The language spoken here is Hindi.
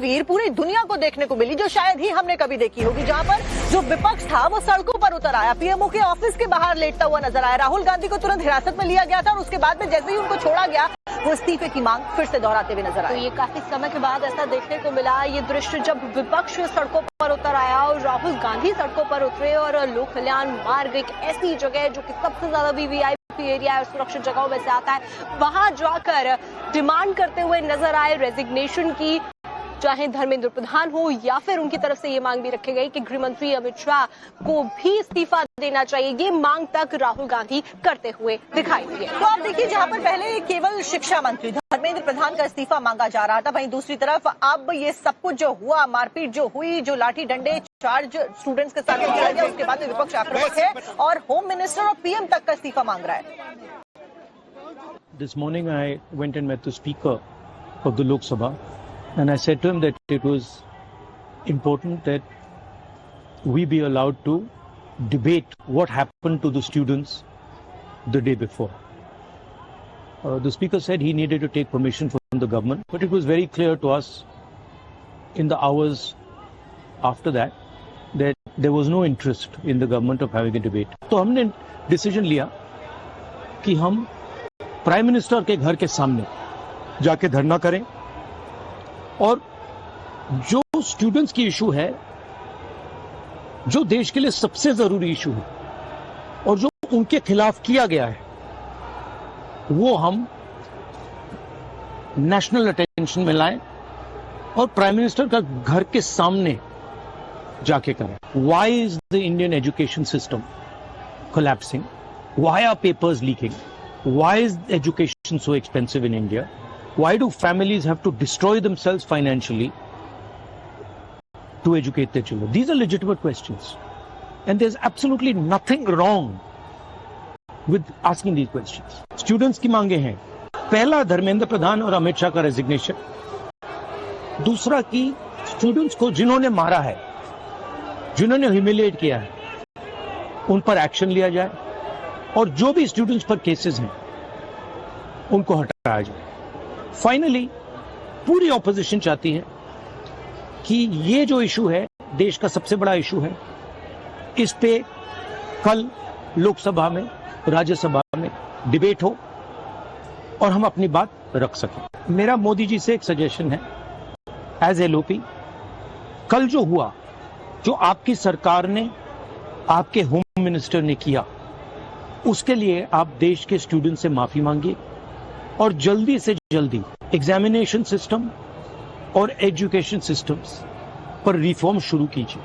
तस्वीर पूरी दुनिया को देखने को मिली जो शायद ही हमने कभी देखी होगी, जहां पर जो विपक्ष था वो सड़कों पर उतर आया, पीएमओ के ऑफिस के बाहर लेटता हुआ नजर आया। राहुल गांधी को तुरंत हिरासत में लिया गया था और उसके बाद में जैसे ही उनको छोड़ा गया वो इस्तीफे की मांग फिर से दोहराते हुए नजर आया। तो ये काफी समय के बाद ऐसा देखने को मिला, ये दृश्य जब विपक्ष सड़कों पर उतर आया और राहुल गांधी सड़कों पर उतरे और लोक कल्याण मार्ग एक ऐसी जगह जो कि सबसे ज्यादा वीवीआईपी एरिया और सुरक्षित जगहों में से आता है, वहां जाकर डिमांड करते हुए नजर आए रेजिग्नेशन की। चाहे धर्मेंद्र प्रधान हो या फिर उनकी तरफ से ये मांग भी रखी गई कि गृह मंत्री अमित शाह को भी इस्तीफा देना चाहिए। ये मांग तक राहुल गांधी करते हुए दिखाई दिए। तो आप देखिए, जहां पर पहले केवल शिक्षा मंत्री धर्मेंद्र प्रधान का इस्तीफा मांगा जा रहा था, वहीं दूसरी तरफ अब ये सब कुछ जो हुआ, मारपीट जो हुई, जो लाठी डंडे चार्ज स्टूडेंट्स के साथ किया गया, उसके बाद विपक्ष आक्रामक है और होम मिनिस्टर और पीएम तक का इस्तीफा मांग रहा है। This morning I went and met the Speaker of the Lok Sabha and I said to him that it was important that we be allowed to debate what happened to the students the day before. The Speaker said he needed to take permission from the government, but it was very clear to us in the hours after that there was no interest in the government of having a debate. तो हमने डिसीजन लिया कि हम प्राइम मिनिस्टर के घर के सामने जाके धरना करें और जो स्टूडेंट्स की इशू है, जो देश के लिए सबसे जरूरी इशू है और जो उनके खिलाफ किया गया है, वो हम नेशनल अटेंशन में लाएं और प्राइम मिनिस्टर का घर के सामने जाके करें। Why is the Indian education system collapsing? Why are papers leaking? Why is education so expensive in India? Why do families have to destroy themselves financially to educate their children? These are legitimate questions. And there's absolutely nothing wrong with asking these questions. Students की मांगे हैं, पहला धर्मेंद्र प्रधान और अमित शाह का रेजिग्नेशन, दूसरा कि स्टूडेंट्स को जिन्होंने मारा है, जिन्होंने ह्यूमिलिएट किया है, उन पर एक्शन लिया जाए और जो भी स्टूडेंट्स पर केसेस हैं उनको हटाया जाए। फाइनली पूरी ऑपोजिशन चाहती है कि ये जो इशू है, देश का सबसे बड़ा इशू है, इस पे कल लोकसभा में, राज्यसभा में डिबेट हो और हम अपनी बात रख सकें। मेरा मोदी जी से एक सजेशन है, एज एलओपी, कल जो हुआ, जो आपकी सरकार ने, आपके होम मिनिस्टर ने किया, उसके लिए आप देश के स्टूडेंट से माफी मांगिए और जल्दी से जल्दी एग्जामिनेशन सिस्टम और एजुकेशन सिस्टम्स पर रिफॉर्म शुरू कीजिए।